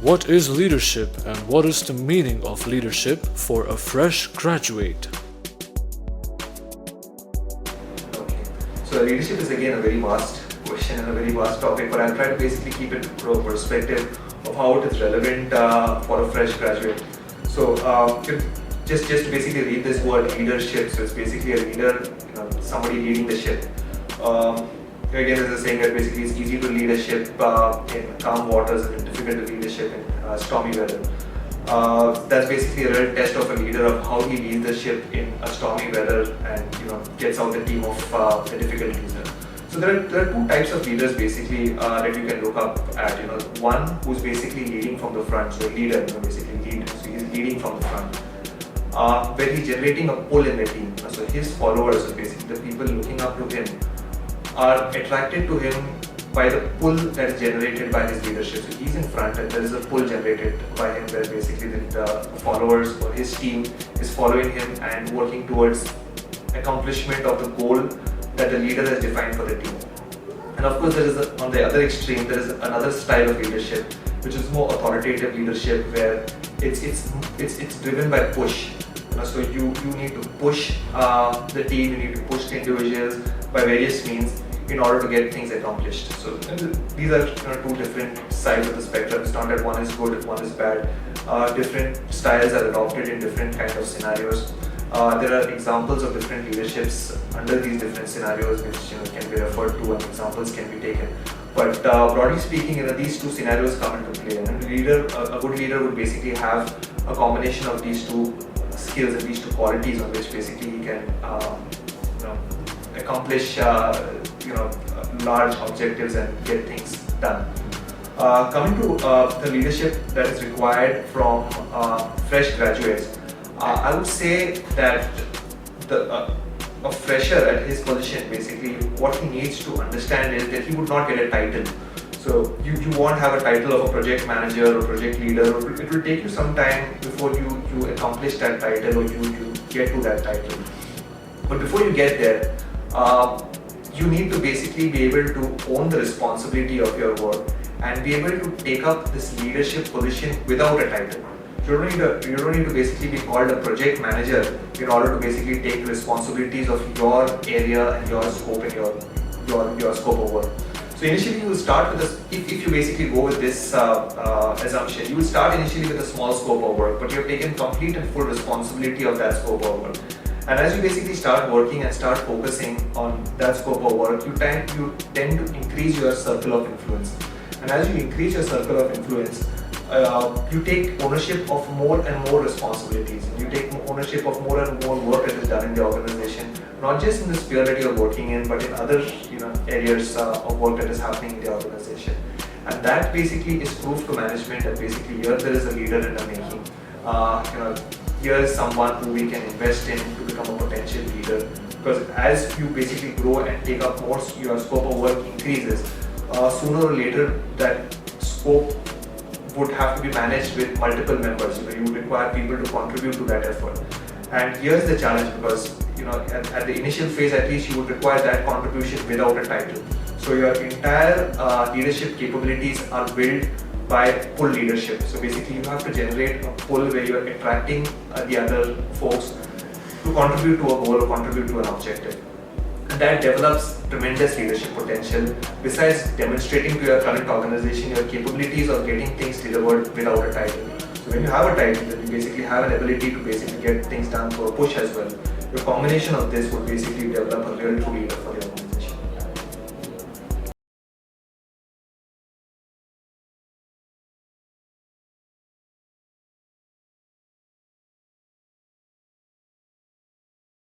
What is leadership and what is the meaning of leadership for a fresh graduate? Okay. So leadership is again a very vast question and a very vast topic, but I'll try to basically keep it from a perspective of how it is relevant for a fresh graduate. So just to basically read this word leadership, so it's basically a leader, somebody leading the ship. Again, there's a saying that basically it's easy to lead a ship in calm waters and difficult to lead a ship in stormy weather. That's basically a real test of a leader, of how he leads the ship in a stormy weather and gets out the team of the difficulties. So there are two types of leaders basically that you can look up at. One who's basically leading from the front, so a leader, basically lead. So he's leading from the front, where he's generating a pull in the team. So his followers, so basically the people looking up to him, are attracted to him by the pull that is generated by his leadership. So he's in front and there is a pull generated by him, where basically the followers or his team is following him and working towards accomplishment of the goal that the leader has defined for the team. And of course, on the other extreme, there is another style of leadership, which is more authoritative leadership, where it's driven by push. So you need to push the team, you need to push the individuals by various means in order to get things accomplished. So these are two different sides of the spectrum. It's not that one is good, one is bad. Different styles are adopted in different kind of scenarios. There are examples of different leaderships under these different scenarios, which can be referred to and examples can be taken. But broadly speaking, these two scenarios come into play, and a good leader would basically have a combination of these two skills and these two qualities on which basically he can accomplish large objectives and get things done. Coming to the leadership that is required from fresh graduates, I would say that a fresher at his position, basically what he needs to understand is that he would not get a title. So you won't have a title of a project manager or project leader. It will take you some time before you accomplish that title or you get to that title. But before you get there, you need to basically be able to own the responsibility of your work and be able to take up this leadership position without a title. You don't need to basically be called a project manager in order to basically take responsibilities of your area and your scope and your scope of work. So initially you will start with if you basically go with this assumption, you will start initially with a small scope of work, but you have taken complete and full responsibility of that scope of work. And as you basically start working and start focusing on that scope of work, you tend to increase your circle of influence. And as you increase your circle of influence, you take ownership of more and more responsibilities. You take ownership of more and more work that is done in the organization, not just in the sphere that you're working in, but in other areas of work that is happening in the organization. And that basically is proof to management that basically here there is a leader in the making. Here is someone who we can invest in to become a potential leader. Because as you basically grow and take up more, your scope of work increases. Sooner or later, that scope would have to be managed with multiple members. You would require people to contribute to that effort. And here's the challenge, because at the initial phase at least, you would require that contribution without a title. So your entire leadership capabilities are built by pull leadership. So basically you have to generate a pull where you're attracting the other folks to contribute to a goal or contribute to an objective. And that develops tremendous leadership potential, besides demonstrating to your current organization your capabilities of getting things delivered without a title. So when you have a title, then you basically have an ability to basically get things done for a push as well. The combination of this would basically develop a real true leader for your